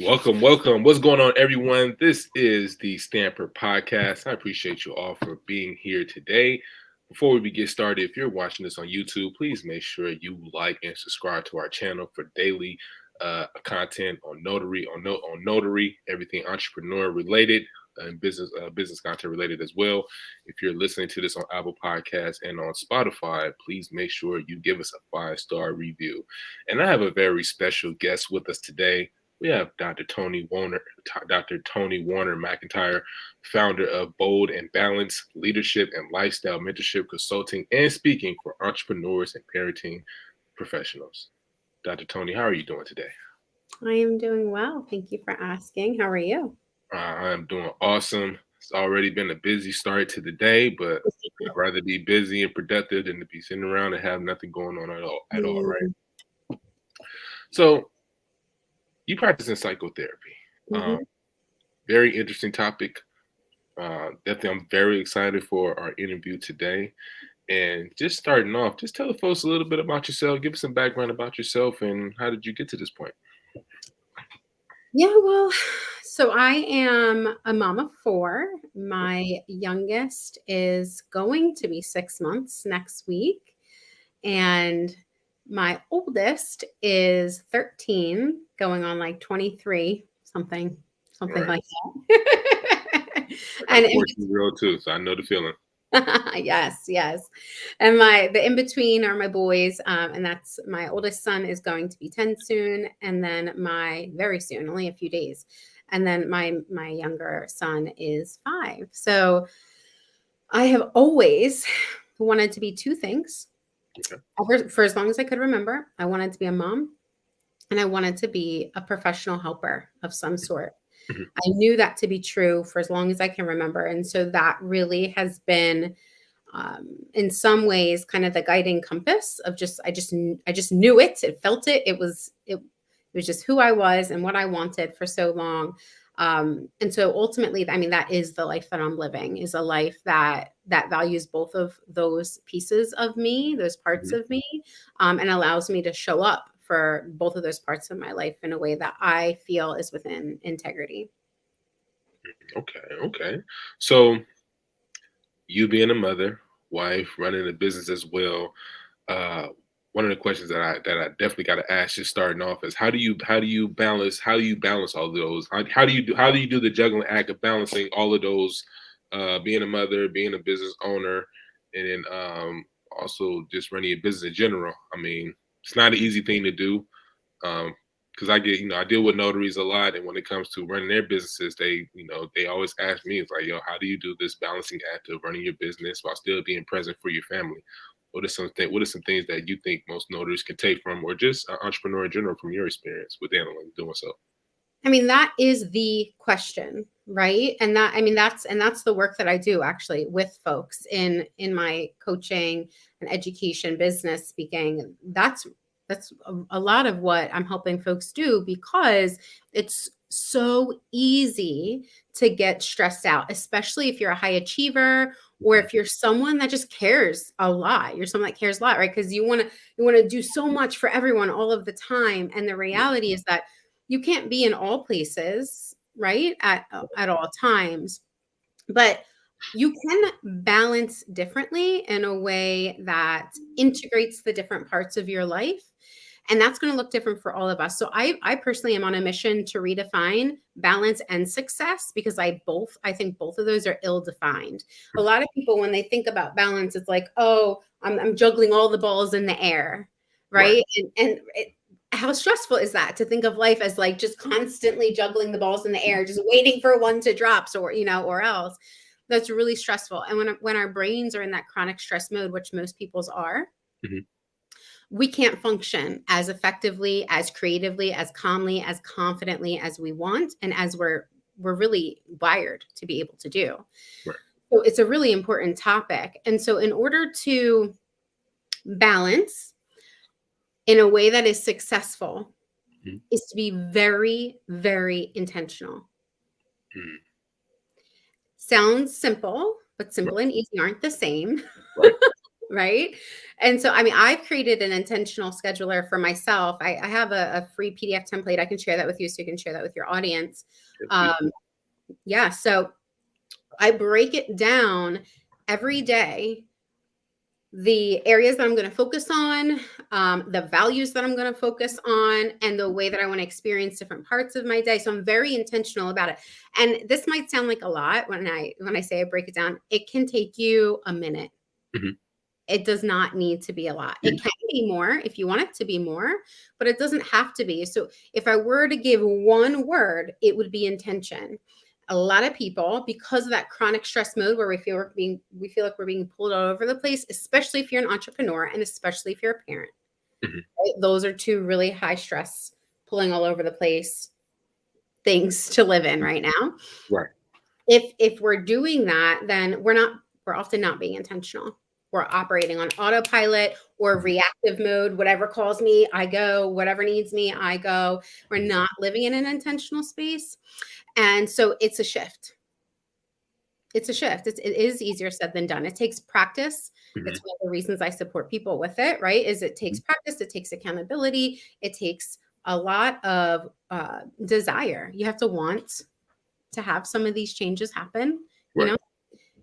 Welcome, welcome. What's going on, everyone? This is the Stamper Podcast. I appreciate you all for being here today. Before we get started, if you're watching this on YouTube, please make sure you like and subscribe to our channel for daily content on notary, everything entrepreneur related and business content related as well. If you're listening to this on Apple Podcasts and on Spotify, please make sure you give us a 5-star review. And I have a very special guest with us today. We have Dr. Toni Warner McIntyre, founder of Bold and Balanced Leadership and Lifestyle Mentorship Consulting and Speaking for Entrepreneurs and Parenting Professionals. Dr. Toni, how are you doing today? I am doing well. Thank you for asking. How are you? I am doing awesome. It's already been a busy start to the day, but I'd rather be busy and productive than to be sitting around and have nothing going on at all, right? So, you practice in psychotherapy. Very interesting topic. Definitely, I'm very excited for our interview today. And just starting off, just tell the folks a little bit about yourself. Give us some background about yourself and how did you get to this point? Yeah, well, so I am a mom of 4. My youngest is going to be 6 months next week. And my oldest is 13, going on like 23, something Right. like that. And 14-year-old too, so I know the feeling. Yes. And the in between are my boys, and that's my oldest son is going to be 10 soon, and then my very soon, only a few days, and then my younger son is 5. So I have always wanted to be 2 things. Okay. For as long as I could remember, I wanted to be a mom, and I wanted to be a professional helper of some sort. I knew that to be true for as long as I can remember. And so that really has been, in some ways, kind of the guiding compass of I just knew it. It felt it. It was just who I was and what I wanted for so long. And so ultimately, I mean, that is the life that I'm living, is a life that values both of those pieces of me, those parts of me, and allows me to show up for both of those parts of my life in a way that I feel is within integrity. Okay. So you being a mother, wife, running a business as well, one of the questions that I definitely got to ask, just starting off, is how do you balance all of those? How do you do the juggling act of balancing all of those, being a mother, being a business owner, and then also just running a business in general? I mean, it's not an easy thing to do. Because I deal with notaries a lot, and when it comes to running their businesses, they always ask me, it's like, yo, how do you do this balancing act of running your business while still being present for your family? What are some things that you think most notaries can take from, or just an entrepreneur in general, from your experience with doing so? I mean, that is the question, right? And that's the work that I do actually with folks in my coaching and education, business speaking. That's a lot of what I'm helping folks do, because it's so easy to get stressed out, especially if you're a high achiever, or if you're someone that just cares a lot. You're someone that cares a lot, right? Because you want to do so much for everyone all of the time. And the reality is that you can't be in all places, right? At all times. But you can balance differently in a way that integrates the different parts of your life. And that's going to look different for all of us. So I personally am on a mission to redefine balance and success, because I think both of those are ill-defined. A lot of people, when they think about balance, it's like, oh, I'm juggling all the balls in the air, right? How stressful is that, to think of life as like just constantly juggling the balls in the air, just waiting for one to drop, or else. That's really stressful. And when our brains are in that chronic stress mode, which most people's are, we can't function as effectively, as creatively, as calmly, as confidently as we want, and as we're really wired to be able to do. Right. So it's a really important topic. And so in order to balance in a way that is successful, is to be very, very intentional. Sounds simple, but simple and easy aren't the same. right? And so, I mean, I've created an intentional scheduler for myself. I have a free PDF template. I can share that with you so you can share that with your audience. Please. Yeah. So I break it down every day, the areas that I'm going to focus on, the values that I'm going to focus on, and the way that I want to experience different parts of my day. So I'm very intentional about it. And this might sound like a lot when I say I break it down. It can take you a minute. Mhm. It does not need to be a lot. It can be more if you want it to be more, but it doesn't have to be. So if I were to give one word, it would be intention. A lot of people, because of that chronic stress mode where we feel like we're being pulled all over the place, especially if you're an entrepreneur and especially if you're a parent. Mhm. Right? Those are two really high stress, pulling all over the place things to live in right now. Right. If we're doing that, then we're often not being intentional. We're operating on autopilot or reactive mode. Whatever calls me, I go. Whatever needs me, I go. We're not living in an intentional space. And so it's a shift. It is easier said than done. It takes practice. Mhm. It's one of the reasons I support people with it, right? Is it takes Mhm. practice, it takes accountability, it takes a lot of desire. You have to want to have some of these changes happen, you Right. know,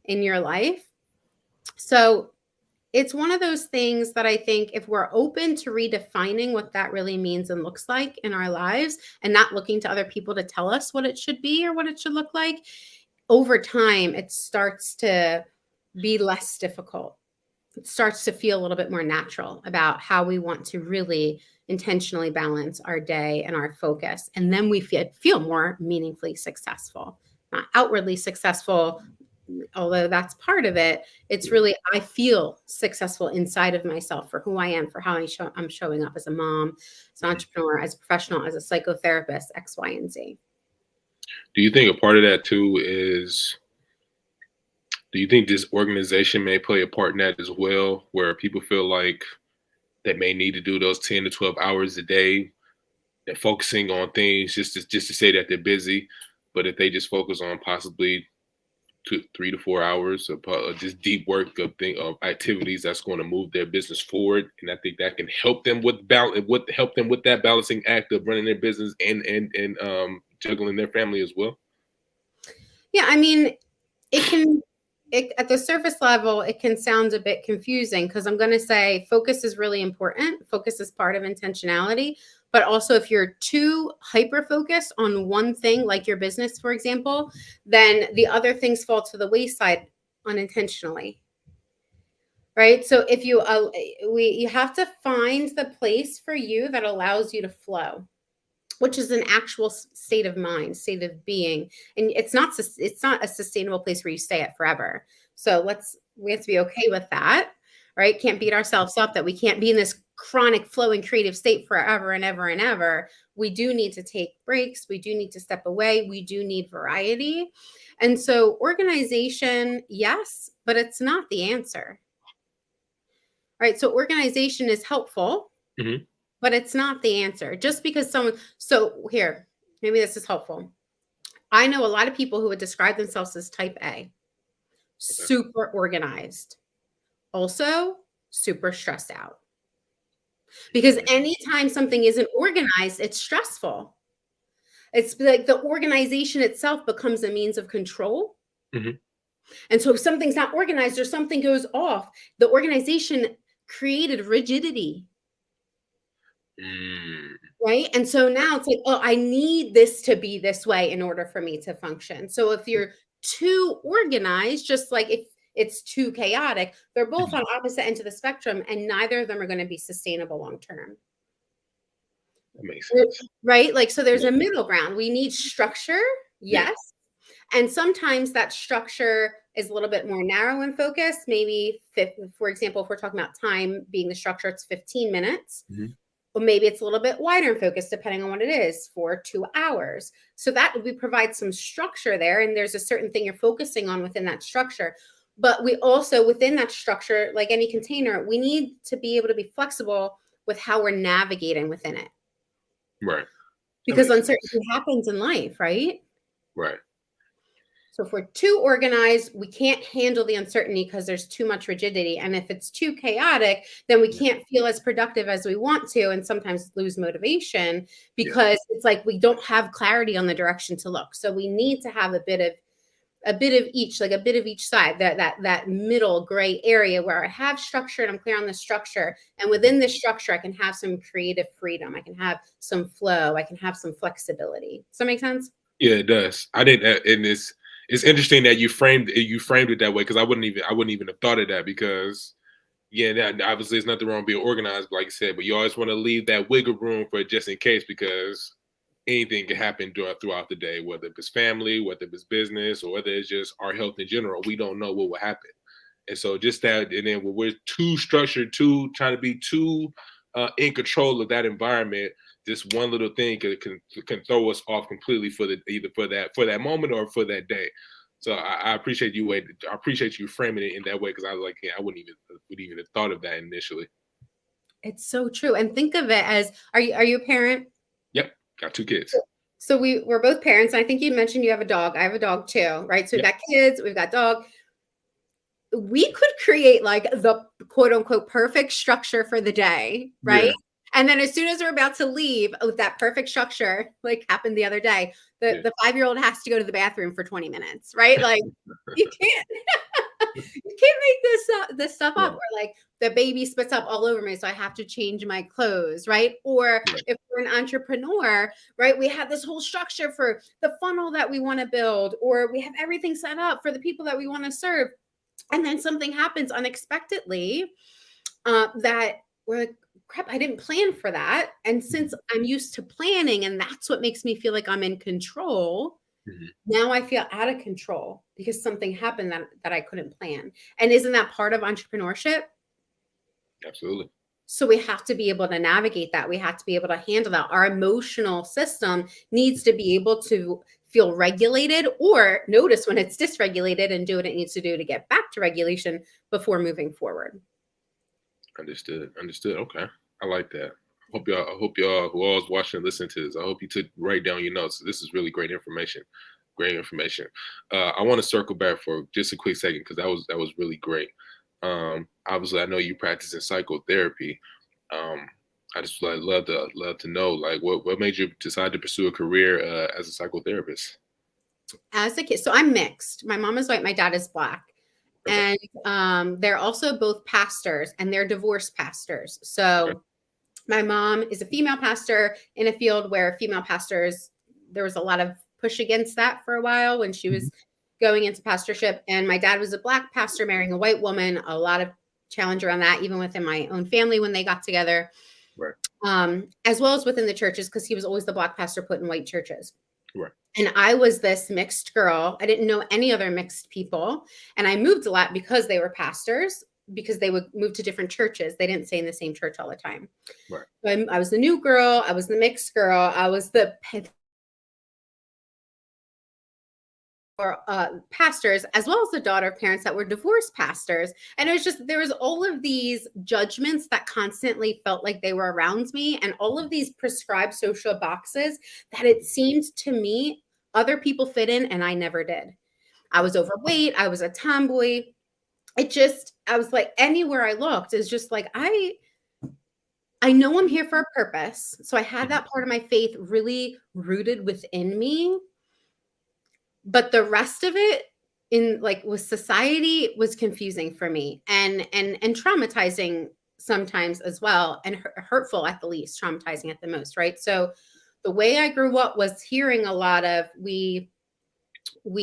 in your life. So it's one of those things that I think if we're open to redefining what that really means and looks like in our lives and not looking to other people to tell us what it should be or what it should look like, over time, it starts to be less difficult. It starts to feel a little bit more natural about how we want to really intentionally balance our day and our focus. And then we feel more meaningfully successful, not outwardly successful, although that's part of it. It's really, I feel successful inside of myself for who I am, for how I'm showing up as a mom, as an entrepreneur, as a professional, as a psychotherapist, X, Y, and Z. Do you think a part of that too is, do you think this organization may play a part in that as well, where people feel like they may need to do those 10 to 12 hours a day and focusing on things just to say that they're busy, but if they just focus on possibly 3 to 4 hours of just deep work of activities that's going to move their business forward, and I think that can help them help them with that balancing act of running their business and juggling their family as well. Yeah, I mean, at the surface level, it can sound a bit confusing because I'm going to say focus is really important. Focus is part of intentionality. But also, if you're too hyper focused on one thing, like your business, for example, then the other things fall to the wayside unintentionally. Right. So if you have to find the place for you that allows you to flow, which is an actual state of mind, state of being. And it's not a sustainable place where you stay at forever. So we have to be okay with that, right? Can't beat ourselves up that we can't be in this chronic flowing creative state forever and ever and ever. We do need to take breaks. We do need to step away. We do need variety. And so organization, yes, but it's not the answer. Right? So organization is helpful, Mhm. but it's not the answer. Just because so here, maybe this is helpful. I know a lot of people who would describe themselves as type A, super organized, also super stressed out. Because anytime something isn't organized, it's stressful. It's like the organization itself becomes a means of control. Mhm. And so if something's not organized or something goes off, the organization created rigidity. Mm. Right. And so now it's like, oh, I need this to be this way in order for me to function. So if you're too organized, just like if it's too chaotic, they're both Mhm. on opposite ends of the spectrum, and neither of them are going to be sustainable long term. That makes sense. Right. Like, so there's Yeah. a middle ground. We need structure. Yeah. Yes. And sometimes that structure is a little bit more narrow in focus. Maybe, for example, if we're talking about time being the structure, it's 15 minutes. Mhm. Or maybe it's a little bit wider in focus, depending on what it is, for 2 hours. So that we provide some structure there. And there's a certain thing you're focusing on within that structure. But we also, within that structure, like any container, we need to be able to be flexible with how we're navigating within it. Right. That Because makes uncertainty sense. happens in life, right? Right. So if we're too organized, we can't handle the uncertainty because there's too much rigidity. And if it's too chaotic, then we can't feel as productive as we want to, and sometimes lose motivation because it's like we don't have clarity on the direction to look. So we need to have a bit of each, like a bit of each side, that middle gray area where I have structure and I'm clear on the structure. And within this structure, I can have some creative freedom. I can have some flow. I can have some flexibility. Does that make sense? Yeah, it does. I didn't, and it's interesting that you framed it that way, because I wouldn't even have thought of that, because yeah, obviously there's nothing wrong with being organized, like you said, but you always want to leave that wiggle room for just in case, because anything can happen throughout the day, whether it's family, whether it's business, or whether it's just our health in general. We don't know what will happen. And so just that, and then when we're too structured, too trying to be too in control of that environment, just one little thing can throw us off completely for the either for that moment or for that day. So I appreciate you I appreciate you framing it in that way, because I was like, yeah, I wouldn't even have thought of that initially. It's so true. And think of it as, are you a parent? Yep, got 2 kids. So we're both parents. And I think you mentioned you have a dog. I have a dog too, right? So we've Yep. got kids, we've got dog. We could create like the quote unquote perfect structure for the day, right? Yeah. And then as soon as we're about to leave with that perfect structure, like happened the other day, the 5-year-old has to go to the bathroom for 20 minutes, right? Like you can't you can't make this stuff up. Right. Or like the baby spits up all over me, so I have to change my clothes, right? Or Right. if we're an entrepreneur, right, we have this whole structure for the funnel that we want to build, or we have everything set up for the people that we want to serve, and then something happens unexpectedly that we're like, crap, I didn't plan for that. And since I'm used to planning and that's what makes me feel like I'm in control, Mhm. now I feel out of control because something happened that I couldn't plan. And isn't that part of entrepreneurship? Absolutely. So we have to be able to navigate that. We have to be able to handle that. Our emotional system needs to be able to feel regulated, or notice when it's dysregulated and do what it needs to do to get back to regulation before moving forward. Understood. Understood. Okay. I like that. I hope y'all who all is watching and listening to this, I hope you took write down your notes. This is really great information. Great information. I want to circle back for just a quick second, because that was really great. Obviously I know you practice in psychotherapy. Um, I just like love to know, like, what made you decide to pursue a career as a psychotherapist? As a kid, so I'm mixed. My mom is white, my dad is black. Okay. And they're also both pastors, and they're divorced pastors. Okay. So my mom is a female pastor in a field where female pastors, there was a lot of push against that for a while when she was Mhm. going into pastorship. And my dad was a black pastor marrying a white woman, a lot of challenge around that, even within my own family when they got together, Right. as well as within the churches, because he was always the black pastor put in white churches. Right. And I was this mixed girl. I didn't know any other mixed people. And I moved a lot because they were pastors, because they would move to different churches. They didn't stay in the same church all the time. Right. So I was the new girl. I was the mixed girl. I was the pastors, as well as the daughter of parents that were divorced pastors. And it was just, there was all of these judgments that constantly felt like they were around me, and all of these prescribed social boxes that it seemed to me other people fit in and I never did. I was overweight. I was a tomboy. I was like, anywhere I looked is just like, I know I'm here for a purpose. So I had Mhm. that part of my faith really rooted within me. But the rest of it in like with society was confusing for me, and traumatizing sometimes as well, and hurtful at the least, traumatizing at the most, right? So the way I grew up was hearing a lot of we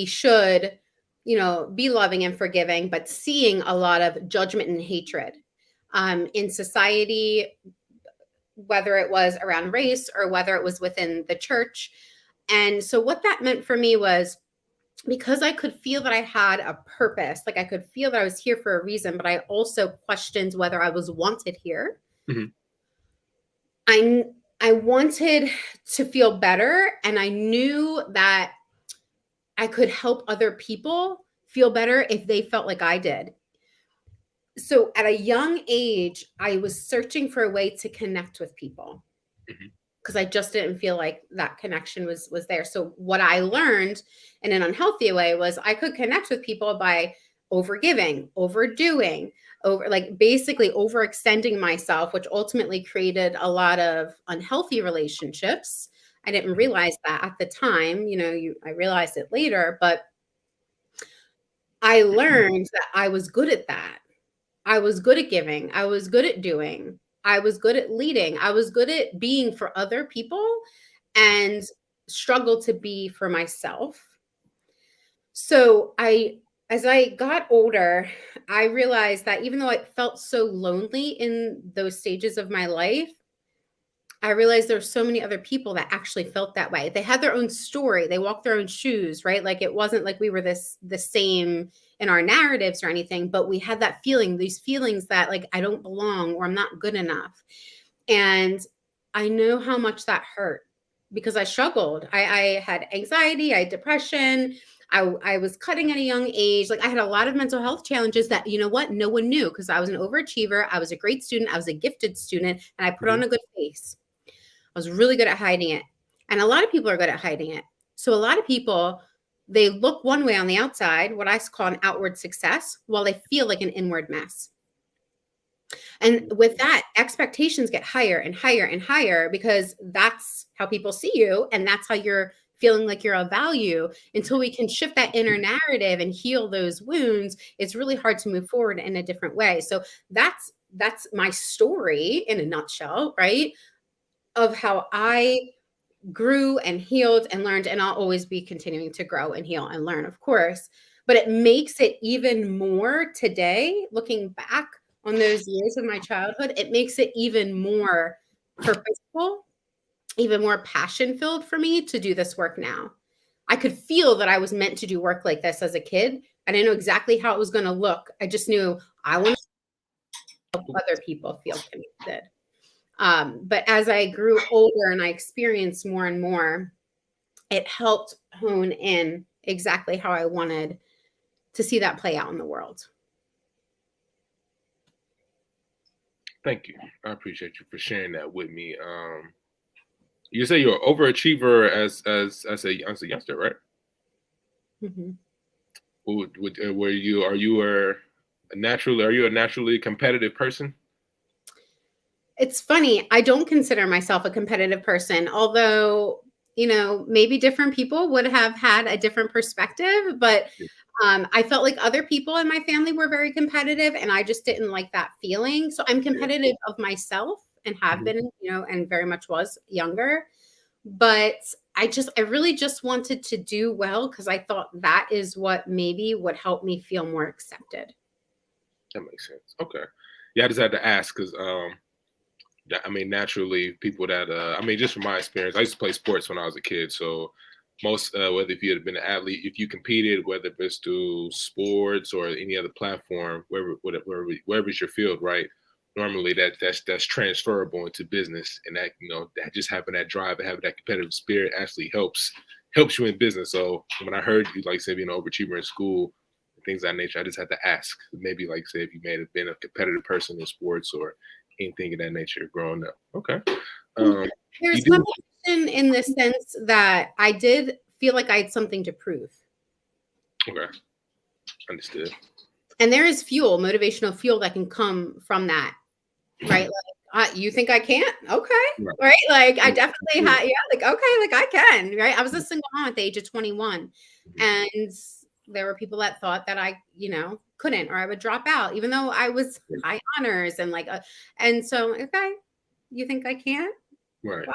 should, be loving and forgiving, but seeing a lot of judgment and hatred in society, whether it was around race or whether it was within the church. And so what that meant for me was, because I could feel that I had a purpose, like I could feel that I was here for a reason, but I also questioned whether I was wanted here. Mhm. I I wanted to feel better, and I knew that I could help other people feel better if they felt like I did. So at a young age, I was searching for a way to connect with people. Mhm. because I just didn't feel like that connection was there. So what I learned in an unhealthy way was I could connect with people by overgiving, overdoing, over like basically overextending myself, which ultimately created a lot of unhealthy relationships. I didn't realize that at the time, I realized it later, but I learned that I was good at that. I was good at giving. I was good at doing. I was good at leading. I was good at being for other people and struggled to be for myself. So as I got older, I realized that even though I felt so lonely in those stages of my life, I realized there's so many other people that actually felt that way. They had their own story. They walked their own shoes, right? Like it wasn't like we were the same in our narratives or anything, but we had that feeling, these feelings that like I don't belong or I'm not good enough. And I know how much that hurt because I struggled. I had anxiety, I had depression. I was cutting at a young age. Like I had a lot of mental health challenges that, you know what, no one knew because I was an overachiever. I was a great student. I was a gifted student and I put on a good face. I was really good at hiding it. And a lot of people are good at hiding it. So a lot of people, they look one way on the outside, what I call an outward success, while they feel like an inward mess. And with that, expectations get higher and higher and higher because that's how people see you. And that's how you're feeling like you're of value. Until we can shift that inner narrative and heal those wounds, it's really hard to move forward in a different way. So that's my story in a nutshell, right? Of how I grew and healed and learned, and I'll always be continuing to grow and heal and learn, of course. But it makes it even more today, looking back on those years of my childhood, it makes it even more purposeful, even more passion filled for me to do this work now. I could feel that I was meant to do work like this as a kid. I didn't know exactly how it was going to look. I just knew I wanted to help other people feel connected. But as I grew older and I experienced more and more, it helped hone in exactly how I wanted to see that play out in the world. Thank you. I appreciate you for sharing that with me. You say you're an overachiever as a youngster, right? Mm-hmm. Are you a naturally competitive person? It's funny. I don't consider myself a competitive person, although, maybe different people would have had a different perspective, but I felt like other people in my family were very competitive and I just didn't like that feeling. So I'm competitive of myself and have been, and very much was younger. But I really just wanted to do well because I thought that is what maybe would help me feel more accepted. That makes sense. Okay. Yeah, I just had to ask because naturally, people that just from my experience, I used to play sports when I was a kid. So most, whether if you had been an athlete, if you competed, whether it's through sports or any other platform, wherever's your field, right? Normally, that's transferable into business, and that just having that drive and having that competitive spirit actually helps you in business. So when I heard you like say being an overachiever in school, things of that nature, I just had to ask. Maybe like say if you may have been a competitive person in sports or anything of that nature growing up. Okay. There's competition in the sense that I did feel like I had something to prove. Okay. Understood. And there is motivational fuel that can come from that, right? Like, you think I can't? Okay. Right. Like I definitely had, like, okay, like I can, right? I was a single mom at the age of 21 and there were people that thought that I, couldn't, or I would drop out, even though I was high honors and and so, okay, you think I can't? Right.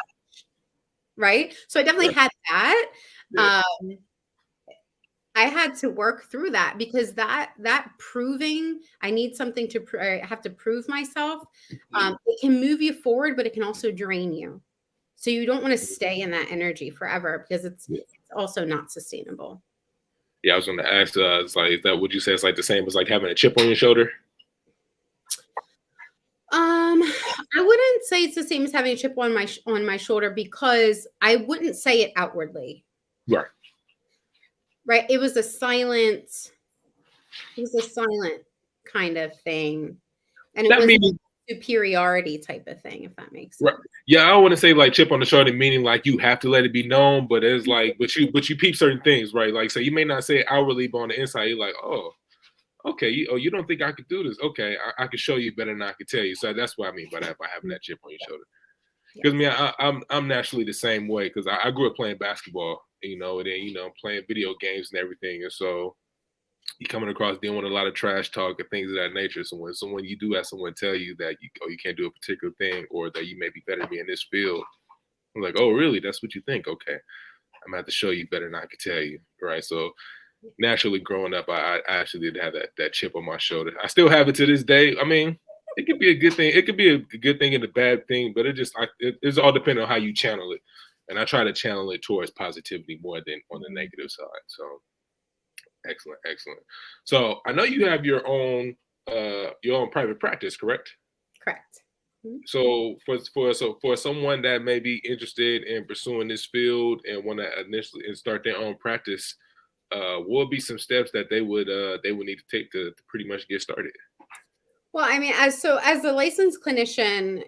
Right. So I definitely had that. Yeah. I had to work through that because that proving I need something to I have to prove myself. It can move you forward, but it can also drain you. So you don't want to stay in that energy forever because it's also not sustainable. Yeah, I was going to ask. It's like, would you say it's like the same as like having a chip on your shoulder? I wouldn't say it's the same as having a chip on my shoulder because I wouldn't say it outwardly. Right. Right. It was a silent kind of thing. And That means superiority type of thing, if that makes Right. sense. Yeah, I don't want to say like chip on the shoulder, meaning like you have to let it be known, but it's like, but you peep certain things, right? Like, so you may not say it outwardly, but on the inside, you're like, oh, okay, you don't think I could do this? Okay, I could show you better than I could tell you. So that's what I mean by that, by having that chip on your shoulder. Because Yes. I'm naturally the same way. Because I grew up playing basketball, and then playing video games and everything, and so you coming across dealing with a lot of trash talk and things of that nature. So when someone you do have someone tell you that you can't do a particular thing or that you may be better than me in this field, I'm like, oh really? That's what you think? Okay, I'm gonna have to show you better than I can tell you, right? So naturally, growing up, I actually did have that chip on my shoulder. I still have it to this day. I mean, it could be a good thing. It could be a good thing and a bad thing, but it's all depending on how you channel it. And I try to channel it towards positivity more than on the negative side. So excellent, excellent. So I know you have your own private practice, correct? Correct. Mhm. So for someone that may be interested in pursuing this field and want to initially and start their own practice, what would be some steps that they would need to take to pretty much get started? Well, I mean, as a licensed clinician,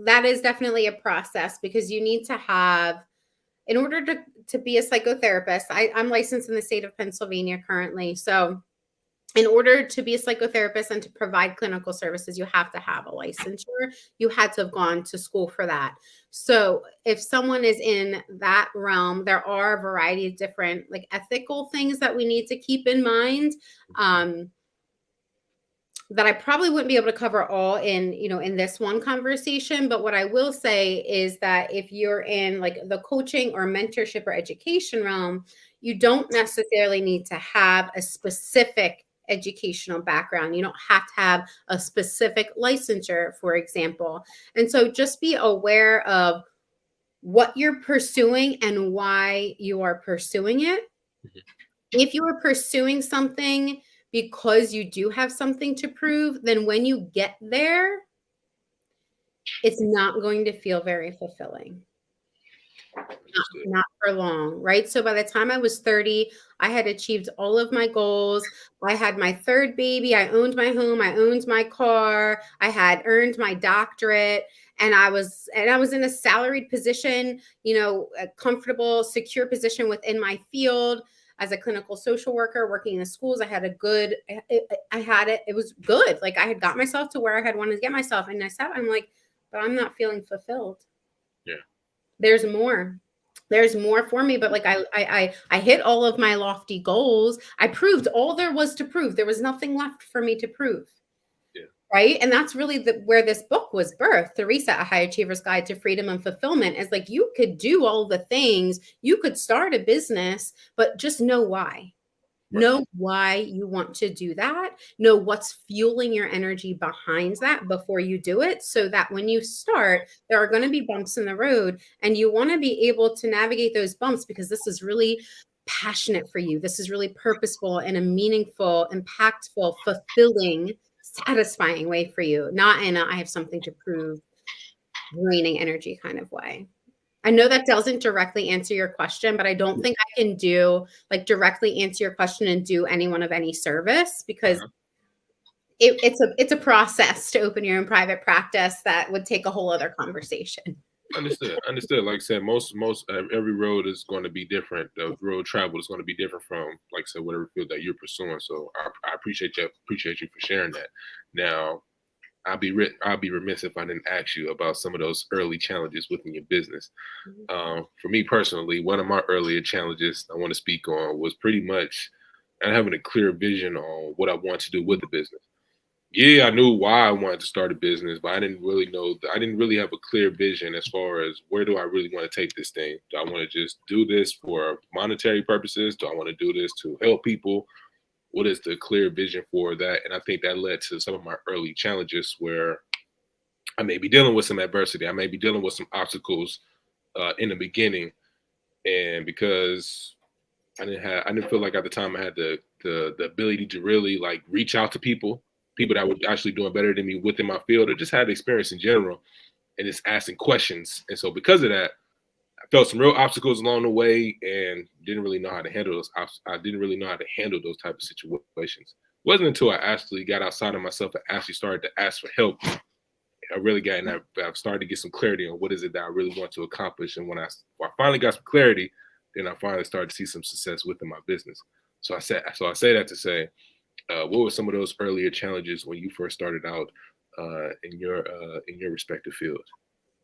that is definitely a process because you need to have, in order to be a psychotherapist, I'm licensed in the state of Pennsylvania currently. So in order to be a psychotherapist and to provide clinical services, you have to have a licensure. You had to have gone to school for that. So if someone is in that realm, there are a variety of different like ethical things that we need to keep in mind. That I probably wouldn't be able to cover all in this one conversation, but what I will say is that if you're in like the coaching or mentorship or education realm, you don't necessarily need to have a specific educational background. You don't have to have a specific licensure, for example. And so just be aware of what you're pursuing and why you are pursuing it. If you are pursuing something because you do have something to prove, then when you get there, it's not going to feel very fulfilling. Understood. Not for long, right? So by the time I was 30, I had achieved all of my goals. I had my third baby. I owned my home. I owned my car. I had earned my doctorate. And I was in a salaried position, a comfortable, secure position within my field as a clinical social worker working in the schools. I had I had it. It was good. Like I had got myself to where I had wanted to get myself. And I'm like, but I'm not feeling fulfilled. Yeah. There's more for me, but like I hit all of my lofty goals. I proved all there was to prove. There was nothing left for me to prove. Yeah. Right. And that's really where this book was birthed, The Reset, A High Achiever's Guide to Freedom and Fulfillment, is like you could do all the things, you could start a business, but just know why. Right. Know why you want to do that. Know what's fueling your energy behind that before you do it, so that when you start, there are going to be bumps in the road and you want to be able to navigate those bumps because this is really passionate for you. This is really purposeful and a meaningful, impactful, fulfilling, satisfying way for you, not in a I have something to prove, draining energy kind of way. I know that doesn't directly answer your question, but I don't think I can directly answer your question and do anyone of any service because it's a process to open your own private practice that would take a whole other conversation. Understood. Like I said, most every road is going to be different. The road travel is going to be different from, like I said, whatever field that you're pursuing. So I appreciate you for sharing that. Now, I'll be remiss if I didn't ask you about some of those early challenges within your business. For me personally, one of my earlier challenges I want to speak on was pretty much not having a clear vision on what I want to do with the business. Yeah, I knew why I wanted to start a business, but I didn't really know. I didn't really have a clear vision as far as where do I really want to take this thing. Do I want to just do this for monetary purposes? Do I want to do this to help people? What is the clear vision for that? And I think that led to some of my early challenges where I may be dealing with some adversity. I may be dealing with some obstacles in the beginning, and because I didn't feel like at the time I had the ability to really like reach out to people that were actually doing better than me within my field, or just had experience in general, and just asking questions. And so because of that, I felt some real obstacles along the way, and didn't really know how to handle those. I didn't really know how to handle those type of situations. It wasn't until I actually got outside of myself and actually started to ask for help I really got, and I've started to get some clarity on what is it that I really want to accomplish. And when I finally got some clarity, then I finally started to see some success within my business. So I say that to say, what were some of those earlier challenges when you first started out in your respective fields?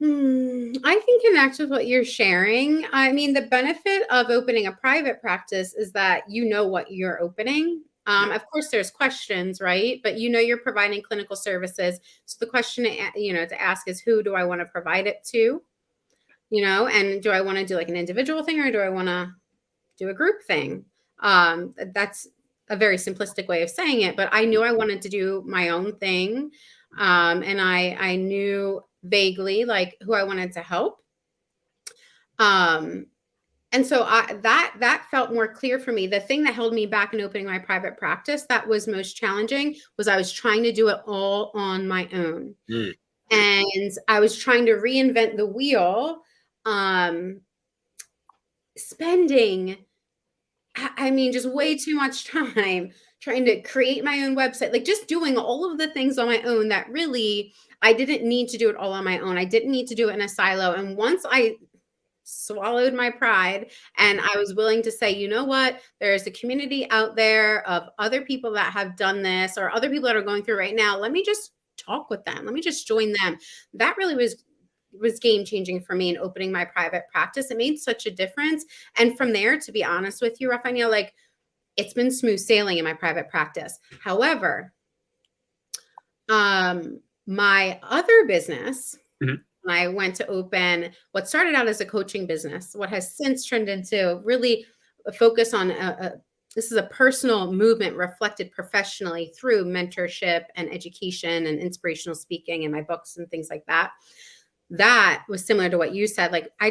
I can connect with what you're sharing. I mean, the benefit of opening a private practice is that you know what you're opening. Yeah. Of course, there's questions, right? But you know you're providing clinical services. So the question, to ask is, who do I want to provide it to? And do I want to do like an individual thing, or do I want to do a group thing? That's a very simplistic way of saying it, but I knew I wanted to do my own thing. And I knew vaguely like who I wanted to help. And so that felt more clear for me. The thing that held me back in opening my private practice that was most challenging was I was trying to do it all on my own. Mm. And I was trying to reinvent the wheel, spending, I mean, just way too much time trying to create my own website, like just doing all of the things on my own that really I didn't need to do it all on my own. I didn't need to do it in a silo. And once I swallowed my pride and I was willing to say, you know what, there's a community out there of other people that have done this or other people that are going through right now. Let me just talk with them. Let me just join them. That really was game changing for me in opening my private practice. It made such a difference. And from there, to be honest with you, Rafael, like it's been smooth sailing in my private practice. However, my other business, Mhm. when I went to open what started out as a coaching business, what has since turned into really a focus on this is a personal movement reflected professionally through mentorship and education and inspirational speaking and my books and things like that. That was similar to what you said. Like I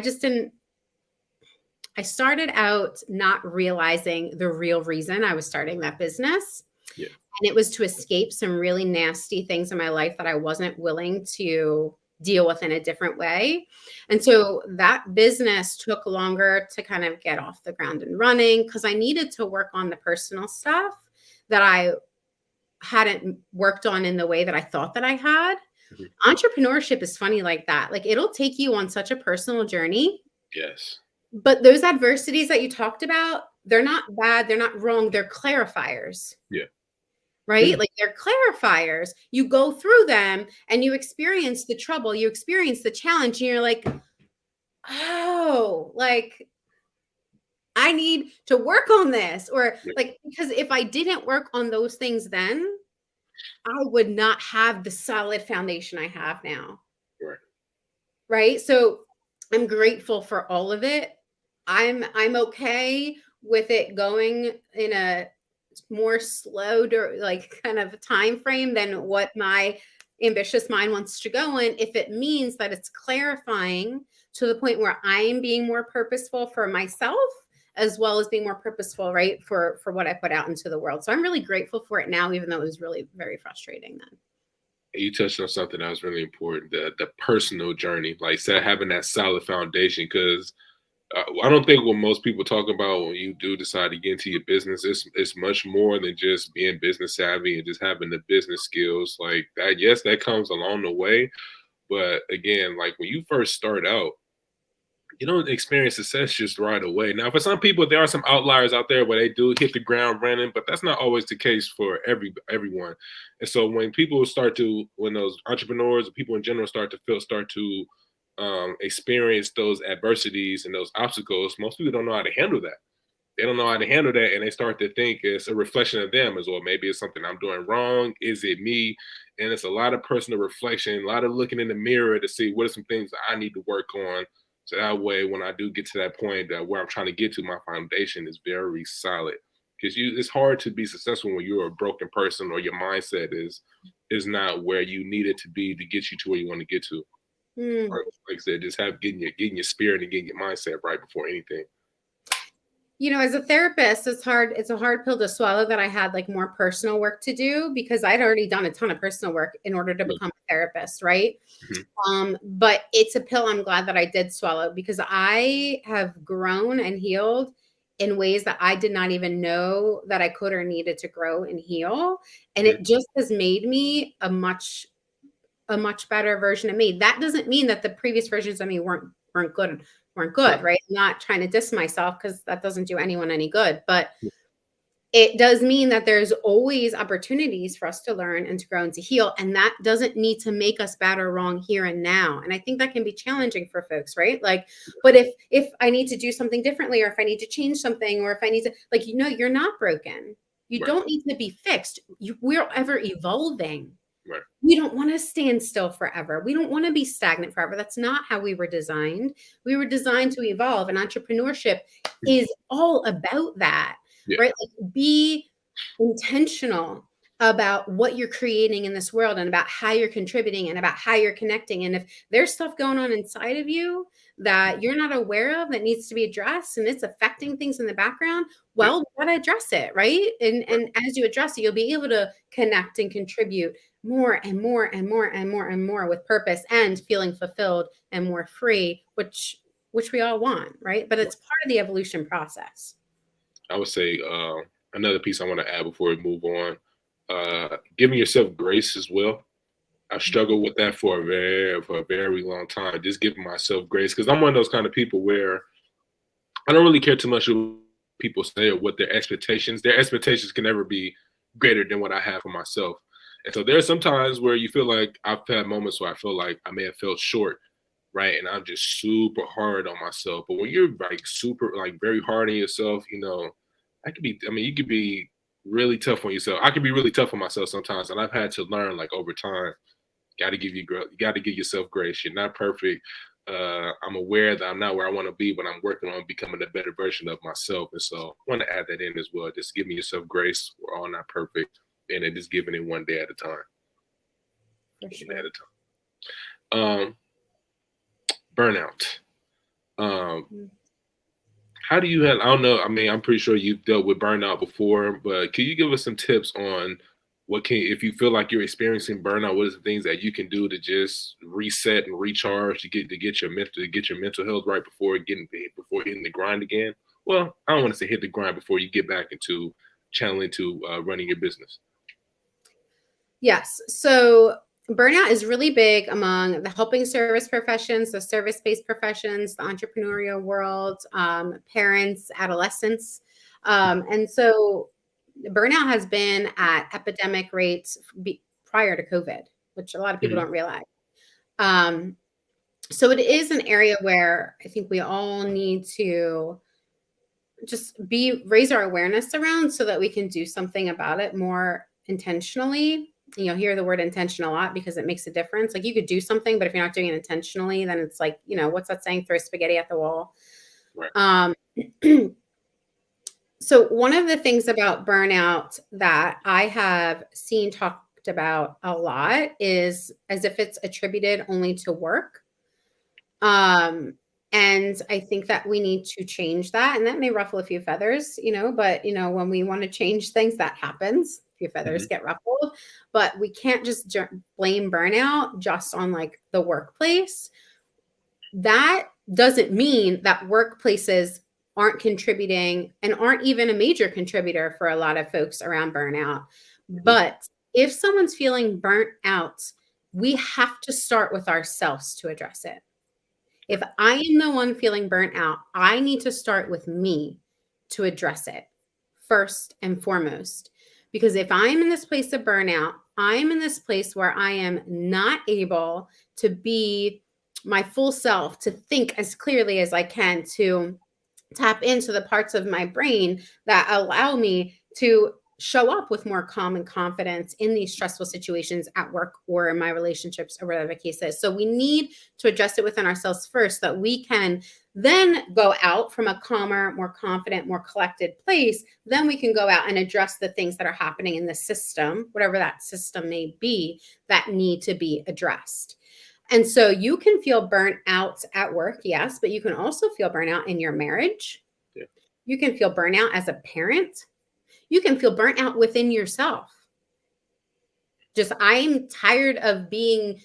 started out not realizing the real reason I was starting that business. Yeah. And it was to escape some really nasty things in my life that I wasn't willing to deal with in a different way. And so that business took longer to kind of get off the ground and running because I needed to work on the personal stuff that I hadn't worked on in the way that I thought that I had. Mhm. Entrepreneurship is funny like that. Like it'll take you on such a personal journey, Yes. but those adversities that you talked about, they're not bad, they're not wrong, they're clarifiers. Yeah. Right? Yeah. Like they're clarifiers. You go through them and you experience the trouble, you experience the challenge, and you're like, oh, like I need to work on this. Or Yeah. like, because if I didn't work on those things then, I would not have the solid foundation I have now. Right. Right. So I'm grateful for all of it. I'm okay with it going in a more slow like kind of time frame than what my ambitious mind wants to go in if it means that it's clarifying to the point where I am being more purposeful for myself as well as being more purposeful, right, for what I put out into the world. So I'm really grateful for it now, even though it was really very frustrating then. You touched on something that was really important, the personal journey, like said, having that solid foundation. Because I don't think what most people talk about when you do decide to get into your business, it's much more than just being business savvy and just having the business skills like that. Yes, that comes along the way, but again, like when you first start out, you don't experience success just right away. Now, for some people, there are some outliers out there where they do hit the ground running, but that's not always the case for everyone. And so when people when those entrepreneurs or people in general start to experience those adversities and those obstacles, most people don't know how to handle that. They don't know how to handle that, and they start to think it's a reflection of them as well. Maybe it's something I'm doing wrong. Is it me? And it's a lot of personal reflection, a lot of looking in the mirror to see what are some things that I need to work on. So that way, when I do get to that point where I'm trying to get to, my foundation is very solid. Because it's hard to be successful when you're a broken person or your mindset is not where you need it to be to get you to where you want to get to. Hmm. Or, like I said, just getting your spirit and getting your mindset right before anything. As a therapist, it's a hard pill to swallow that I had like more personal work to do because I'd already done a ton of personal work in order to Yeah. become a therapist, right? Mhm. But it's a pill I'm glad that I did swallow because I have grown and healed in ways that I did not even know that I could or needed to grow and heal. And Mhm. it just has made me a much a much better version of me. That doesn't mean that the previous versions of me weren't good, Right. right? I'm not trying to diss myself because that doesn't do anyone any good. But it does mean that there's always opportunities for us to learn and to grow and to heal. And that doesn't need to make us bad or wrong here and now. And I think that can be challenging for folks, right? Like, but if I need to do something differently, or if I need to change something, or if I need to, like, you're not broken. You Right. don't need to be fixed. We're ever evolving. Right. We don't want to stand still forever. We don't want to be stagnant forever. That's not how we were designed. We were designed to evolve, and entrepreneurship is all about that. Yeah. Right? Like, be intentional about what you're creating in this world, and about how you're contributing, and about how you're connecting. And if there's stuff going on inside of you that you're not aware of that needs to be addressed, and it's affecting things in the background, well, you gotta address it, right? And as you address it, you'll be able to connect and contribute more and more and more and more and more with purpose, and feeling fulfilled and more free, which we all want, right? But it's part of the evolution process. I would say another piece I want to add before we move on, giving yourself grace as well. I struggled with that for a very long time, just giving myself grace, because I'm one of those kind of people where I don't really care too much what people say or what their expectations. Their expectations can never be greater than what I have for myself. And so there's some times where you feel like I've had moments where I feel like I may have fell short, right? And I'm just super hard on myself. But when you're like super, like very hard on yourself, I could be, I mean, you could be really tough on yourself. I could be really tough on myself sometimes. And I've had to learn, like, over time, you got to give yourself grace. You're not perfect. I'm aware that I'm not where I want to be, but I'm working on becoming a better version of myself. And so I want to add that in as well. Just giving yourself grace. We're all not perfect. And then just giving it one day at a time. For sure. One day at a time. Burnout. How do you have, I don't know, I mean, I'm pretty sure you've dealt with burnout before, but can you give us some tips on if you feel like you're experiencing burnout, what are the things that you can do to just reset and recharge to get your mental health right before hitting the grind again? Well, I don't want to say hit the grind before you get back into channeling to running your business. Yes. So burnout is really big among the helping service professions, the service-based professions, the entrepreneurial world, parents, adolescents. And so burnout has been at epidemic rates prior to COVID, which a lot of people don't realize. So it is an area where I think we all need to just raise our awareness around, so that we can do something about it more intentionally. You'll hear the word intention a lot because it makes a difference. Like, you could do something, but if you're not doing it intentionally, then it's like, what's that saying? Throw spaghetti at the wall. Right. So one of the things about burnout that I have seen talked about a lot is as if it's attributed only to work. And I think that we need to change that. And that may ruffle a few feathers, but when we want to change things, that happens. A few feathers get ruffled, but we can't just blame burnout just on like the workplace. That doesn't mean that workplaces aren't contributing and aren't even a major contributor for a lot of folks around burnout. But if someone's feeling burnt out, we have to start with ourselves to address it. If I am the one feeling burnt out, I need to start with me to address it first and foremost. Because if I'm in this place of burnout, I'm in this place where I am not able to be my full self, to think as clearly as I can, to tap into the parts of my brain that allow me to show up with more calm and confidence in these stressful situations at work or in my relationships or whatever the case is. So we need to address it within ourselves first, so that we can then go out from a calmer, more confident, more collected place. Then we can go out and address the things that are happening in the system, whatever that system may be, that need to be addressed. And so you can feel burnt out at work, yes, but you can also feel burnout in your marriage. Yeah. You can feel burnout as a parent. You can feel burnt out within yourself. Just, I'm tired of being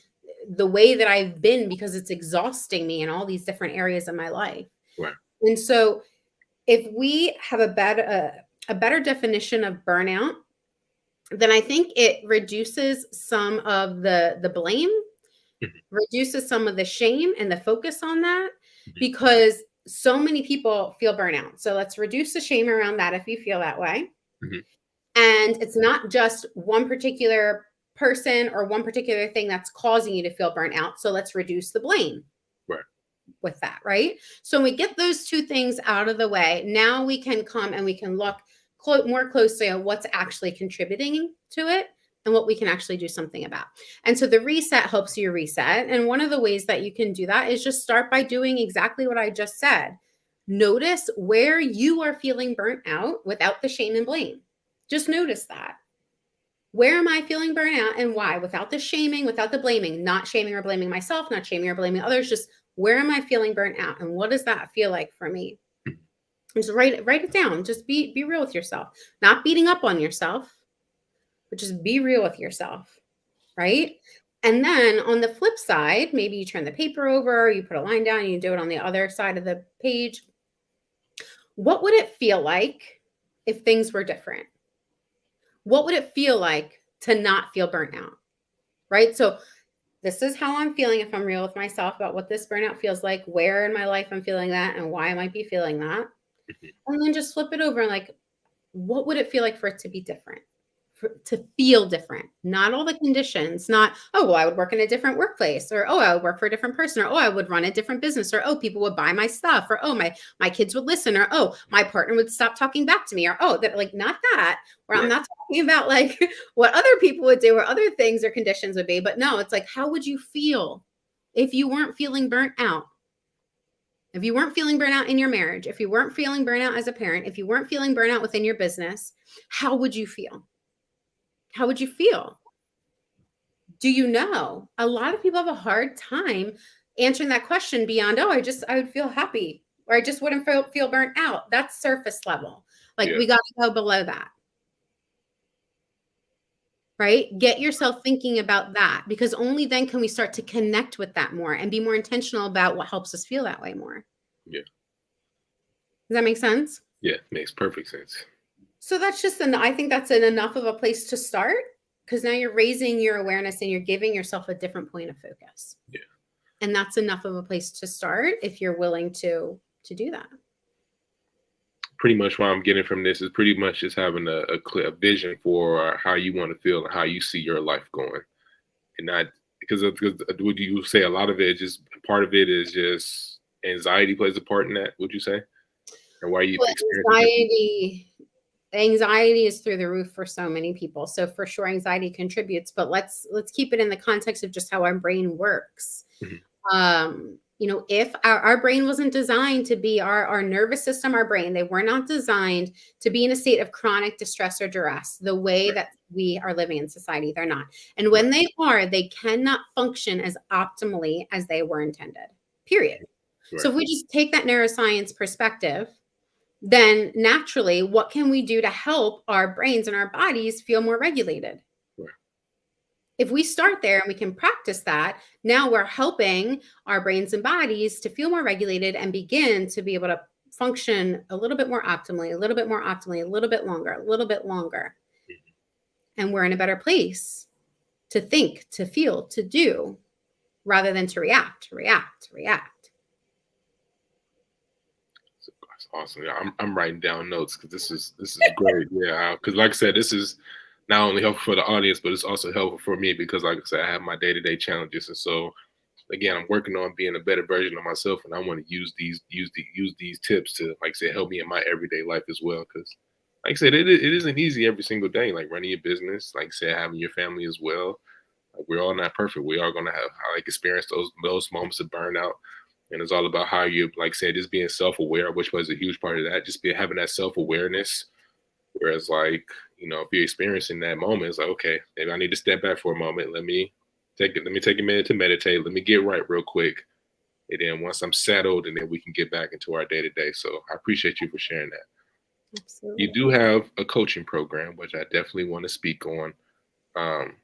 the way that I've been because it's exhausting me in all these different areas of my life. Right. And so if we have a better definition of burnout, then I think it reduces some of the blame Mhm. reduces some of the shame and the focus on that, Mhm. because so many people feel burnout. So let's reduce the shame around that if you feel that way. Mhm. And it's not just one particular person or one particular thing that's causing you to feel burnt out. So let's reduce the blame Right. with that, right? So when we get those two things out of the way, now we can come and we can look more closely at what's actually contributing to it and what we can actually do something about. And so the reset helps you reset. And one of the ways that you can do that is just start by doing exactly what I just said. Notice where you are feeling burnt out without the shame and blame. Just notice that. Where am I feeling burnout and why? Without the shaming, without the blaming, not shaming or blaming myself, not shaming or blaming others, just where am I feeling burnt out and what does that feel like for me? Just write it down. Just be real with yourself. Not beating up on yourself, but just be real with yourself, right? And then on the flip side, maybe you turn the paper over, you put a line down, and you do it on the other side of the page. What would it feel like if things were different? What would it feel like to not feel burnt out? Right? So this is how I'm feeling if I'm real with myself about what this burnout feels like, where in my life I'm feeling that, and why I might be feeling that. Mhm. And then just flip it over and like, what would it feel like for it to be different? To feel different, not all the conditions, not, oh, well, I would work in a different workplace, or oh, I would work for a different person, or oh, I would run a different business, or oh, people would buy my stuff, or oh, my kids would listen, or oh, my partner would stop talking back to me, or oh, that, like, not that, where I'm Right. not talking about like what other people would do or other things or conditions would be, but no, it's like, how would you feel if you weren't feeling burnt out? If you weren't feeling burnout in your marriage, if you weren't feeling burnout as a parent, if you weren't feeling burnout within your business, how would you feel? How would you feel? Do you know? A lot of people have a hard time answering that question beyond, oh, I would feel happy, or I just wouldn't feel burnt out. That's surface level. Like, Yeah. we got to go below that, right? Get yourself thinking about that, because only then can we start to connect with that more and be more intentional about what helps us feel that way more. Yeah. Does that make sense? Yeah. Makes perfect sense. So that's just I think that's enough of a place to start, because now you're raising your awareness and you're giving yourself a different point of focus. Yeah. And that's enough of a place to start if you're willing to do that. Pretty much what I'm getting from this is pretty much just having a clear vision for how you want to feel and how you see your life going, and not because would you say a lot of it is just part of it is just anxiety plays a part in that? Would you say, and why you Well, experience it different? anxiety is through the roof for so many people. So for sure anxiety contributes, but let's keep it in the context of just how our brain works. Mhm. If our brain wasn't designed to be our nervous system, our brain, they were not designed to be in a state of chronic distress or duress the way Right. that we are living in society. They're not. And Right. when they are, they cannot function as optimally as they were intended, period. So Right. if we just take that neuroscience perspective, then naturally, what can we do to help our brains and our bodies feel more regulated? Right. If we start there and we can practice that, now we're helping our brains and bodies to feel more regulated and begin to be able to function a little bit more optimally, a little bit more optimally, a little bit longer, a little bit longer. Mhm. And we're in a better place to think, to feel, to do, rather than to react, react, react. So that's awesome. Yeah, I'm writing down notes because this is great. Yeah, because like I said, this is not only helpful for the audience, but it's also helpful for me because, like I said, I have my day-to-day challenges, and so again, I'm working on being a better version of myself, and I want to use these tips to, like I said, help me in my everyday life as well. Because, like I said, it isn't easy every single day. Like running your business, like I said, having your family as well. Like we're all not perfect. We are gonna have like experience those moments of burnout, and it's all about how you, like I said, just being self-aware, which was a huge part of that. Just be having that self-awareness. Whereas, like if you're experiencing that moment, it's like, okay, maybe I need to step back for a moment. Let me take a minute to meditate. Let me get right real quick. And then once I'm settled, and then we can get back into our day to day. So I appreciate you for sharing that. You Absolutely. do have a coaching program, which I definitely want to speak on. Um,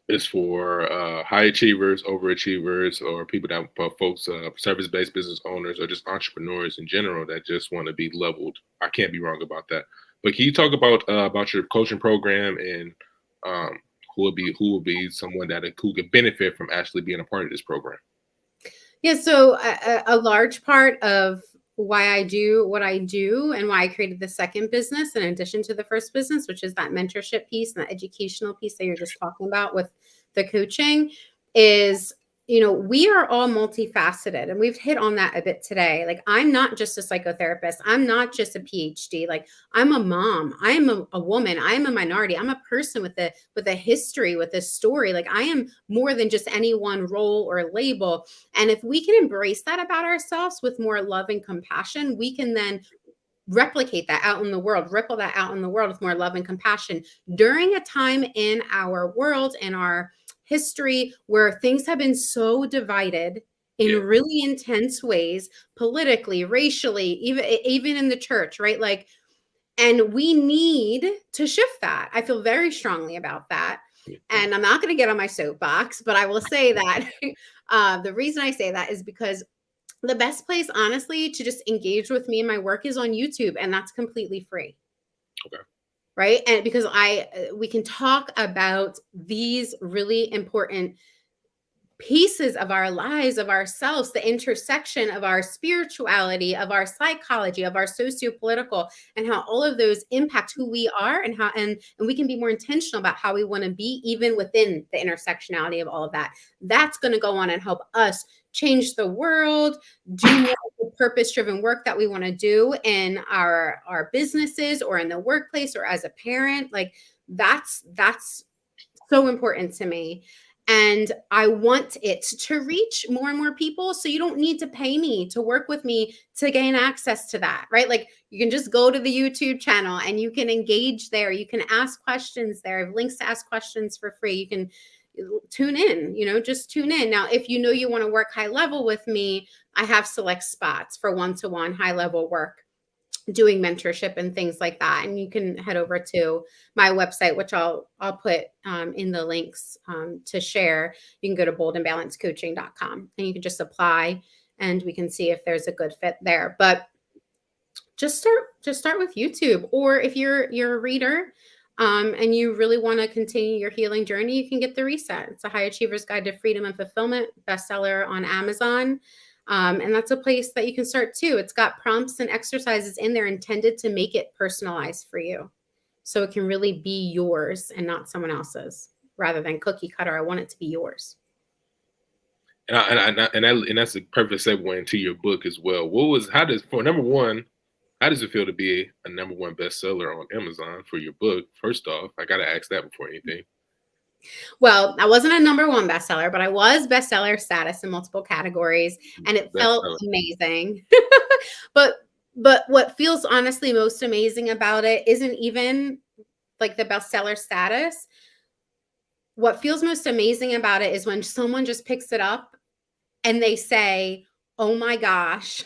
it's for high achievers, overachievers, or people that folks, service-based business owners, or just entrepreneurs in general that just want to be leveled. I can't be wrong about that. But can you talk about your coaching program and um, who would be someone that who could benefit from actually being a part of this program? Yeah, so a large part of why I do what I do and why I created the second business in addition to the first business, which is that mentorship piece and that educational piece that you're just talking about with the coaching, is, we are all multifaceted, and we've hit on that a bit today. Like, I'm not just a psychotherapist. I'm not just a PhD. Like, I'm a mom. I'm a woman. I'm a minority. I'm a person with a history, with a story. Like, I am more than just any one role or label. And if we can embrace that about ourselves with more love and compassion, we can then replicate that out in the world, ripple that out in the world with more love and compassion during a time in our world and our history where things have been so divided in Yeah, really intense ways, politically, racially, even in the church, right? Like, and we need to shift that. I feel very strongly about that. yeah, And I'm not going to get on my soapbox, but I will say that the reason I say that is because the best place, honestly, to just engage with me and my work is on YouTube, and that's completely free. okay, Right. And because we can talk about these really important pieces of our lives, of ourselves, the intersection of our spirituality, of our psychology, of our socio-political, and how all of those impact who we are, and how and we can be more intentional about how we want to be even within the intersectionality of all of that. That's going to go on and help us change the world, do more of the purpose-driven work that we want to do in our businesses or in the workplace or as a parent. Like, that's so important to me. And I want it to reach more and more people. So you don't need to pay me to work with me to gain access to that, right? Like, you can just go to the YouTube channel and you can engage there. You can ask questions there. I have links to ask questions for free. You can tune in, just tune in. Now, if you want to work high level with me, I have select spots for one-to-one high level work, doing mentorship and things like that. And you can head over to my website, which I'll put in the links to share. You can go to boldandbalancecoaching.com and you can just apply, and we can see if there's a good fit there. But just start with YouTube. Or if you're a reader and you really want to continue your healing journey, you can get The Reset. It's a high achiever's guide to freedom and fulfillment, bestseller on Amazon. And that's a place that you can start too. It's got prompts and exercises in there intended to make it personalized for you, so it can really be yours and not someone else's, rather than cookie cutter. I want it to be yours. and that's a perfect segue into your book as well. How does, for number one, how does it feel to be a number one bestseller on Amazon for your book? First off, I gotta ask that before anything. Well, I wasn't a number one bestseller, but I was bestseller status in multiple categories, and it felt Bestseller. amazing. but but what feels honestly most amazing about it isn't even like the bestseller status. What feels most amazing about it is when someone just picks it up and they say, "Oh my gosh,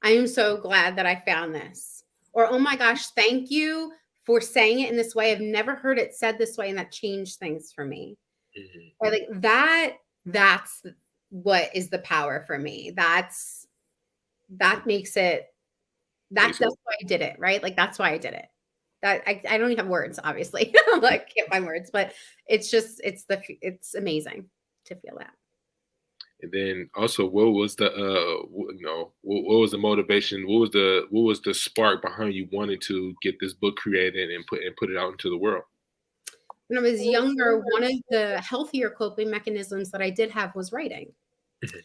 I am so glad that I found this." Or, "Oh my gosh, thank you for saying it in this way. I've never heard it said this way, and that changed things for me." Mhm. Or like that's what is the power for me. That makes it, Makes that's why I did it, right? Like, that's why I did it. That I don't even have words, obviously. I'm like, can't find words, but it's amazing to feel that. And then also, what was the what was the motivation? What was the spark behind you wanting to get this book created and put it out into the world? When I was younger, one of the healthier coping mechanisms that I did have was writing. Mhm.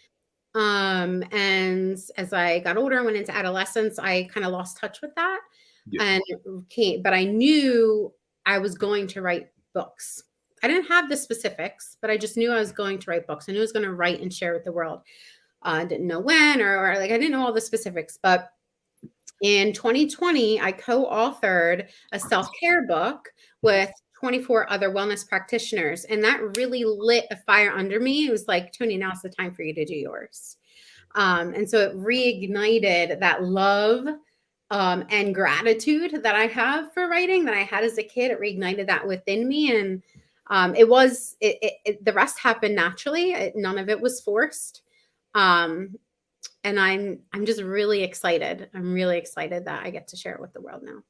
And as I got older and went into adolescence, I kind of lost touch with that. Yeah. And but I knew I was going to write books. I didn't have the specifics, but I just knew I was going to write books. I knew I was going to write and share with the world. I didn't know when, or like, I didn't know all the specifics. But in 2020, I co-authored a self-care book Mhm. with 24 other wellness practitioners, and that really lit a fire under me. It was like, Toni, now's the time for you to do yours. And so it reignited that love and gratitude that I have for writing that I had as a kid. It reignited that within me, and the rest happened naturally. None of it was forced. Um, and I'm just really excited. I'm really excited that I get to share it with the world now.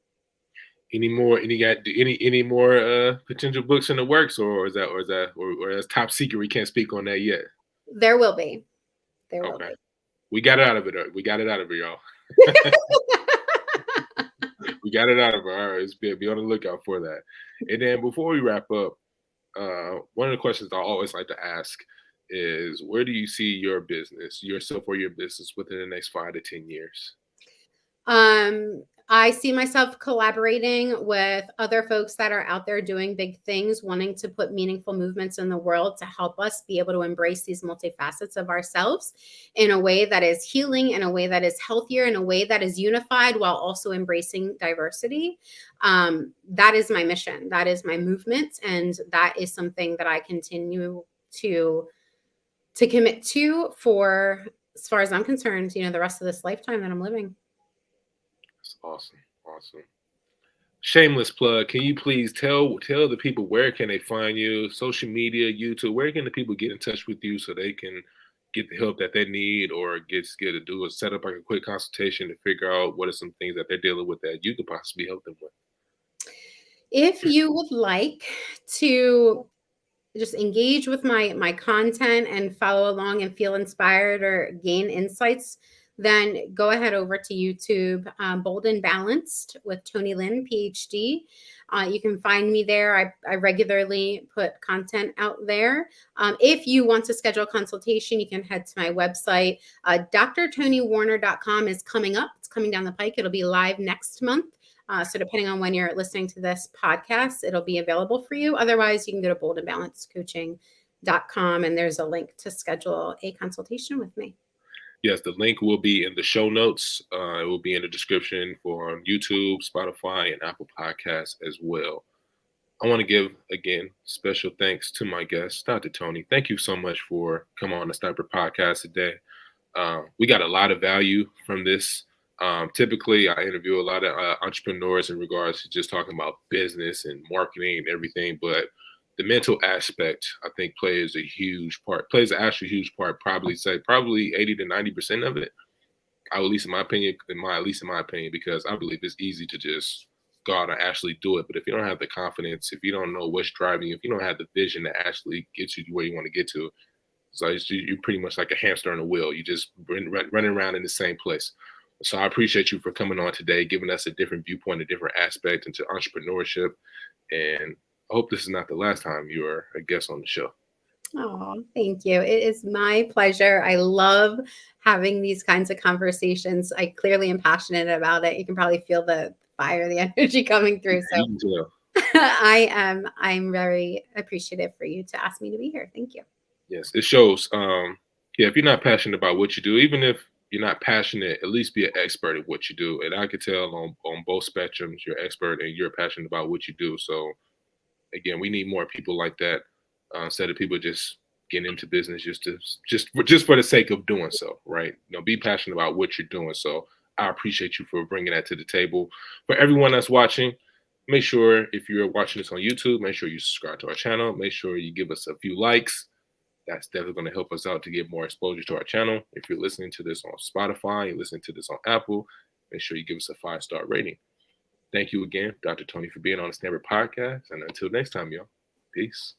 Any more potential books in the works, or that's top secret? We can't speak on that yet. There will be. There will Okay. be. We got it out of it. We got it out of it, y'all. We got it out of it. All right, be on the lookout for that. And then before we wrap up, one of the questions I always like to ask is, where do you see your business, yourself or your business, within the next 5 to 10 years? I see myself collaborating with other folks that are out there doing big things, wanting to put meaningful movements in the world to help us be able to embrace these multifacets of ourselves in a way that is healing, in a way that is healthier, in a way that is unified while also embracing diversity. That is my mission. That is my movement. And that is something that I continue to commit to for, as far as I'm concerned, the rest of this lifetime that I'm living. That's awesome. Awesome. Shameless plug. Can you please tell the people, where can they find you? Social media, YouTube. Where can the people get in touch with you so they can get the help that they need, or get to do a set up like a quick consultation to figure out what are some things that they're dealing with that you could possibly help them with? If you would like to just engage with my content and follow along and feel inspired or gain insights, then go ahead over to YouTube, Bold and Balanced with Toni Lynn, PhD. You can find me there. I regularly put content out there. If you want to schedule a consultation, you can head to my website. drtonywarner.com is coming up. It's coming down the pike. It'll be live next month. So depending on when you're listening to this podcast, it'll be available for you. Otherwise, you can go to boldandbalancedcoaching.com, and there's a link to schedule a consultation with me. Yes, the link will be in the show notes. It will be in the description for YouTube, Spotify, and Apple Podcasts as well. I want to give, again, special thanks to my guest, Dr. Toni. Thank you so much for coming on the Sniper Podcast today. We got a lot of value from this. Typically, I interview a lot of entrepreneurs in regards to just talking about business and marketing and everything, but the mental aspect, I think, plays actually a huge part, probably 80 to 90% of it. At least in my opinion, because I believe it's easy to just go out and actually do it. But if you don't have the confidence, if you don't know what's driving you, if you don't have the vision to actually get you to where you want to get to, so you're pretty much like a hamster on a wheel. You just running around in the same place. So I appreciate you for coming on today, giving us a different viewpoint, a different aspect into entrepreneurship. And I hope this is not the last time you are a guest on the show. Oh, thank you. It is my pleasure. I love having these kinds of conversations. I clearly am passionate about it. You can probably feel the fire, the energy coming through. So I'm very appreciative for you to ask me to be here. Thank you. Yes, it shows. If you're not passionate about what you do, even if you're not passionate, at least be an expert at what you do. And I could tell on both spectrums, you're expert and you're passionate about what you do. So again, we need more people like that, instead of people just getting into business just for the sake of doing so, right? Be passionate about what you're doing. So I appreciate you for bringing that to the table. For everyone that's watching, make sure, if you're watching this on YouTube, make sure you subscribe to our channel. Make sure you give us a few likes. That's definitely going to help us out to get more exposure to our channel. If you're listening to this on Spotify, you're listening to this on Apple, make sure you give us a 5-star rating. Thank you again, Dr. Toni, for being on the Standard Podcast. And until next time, y'all, peace.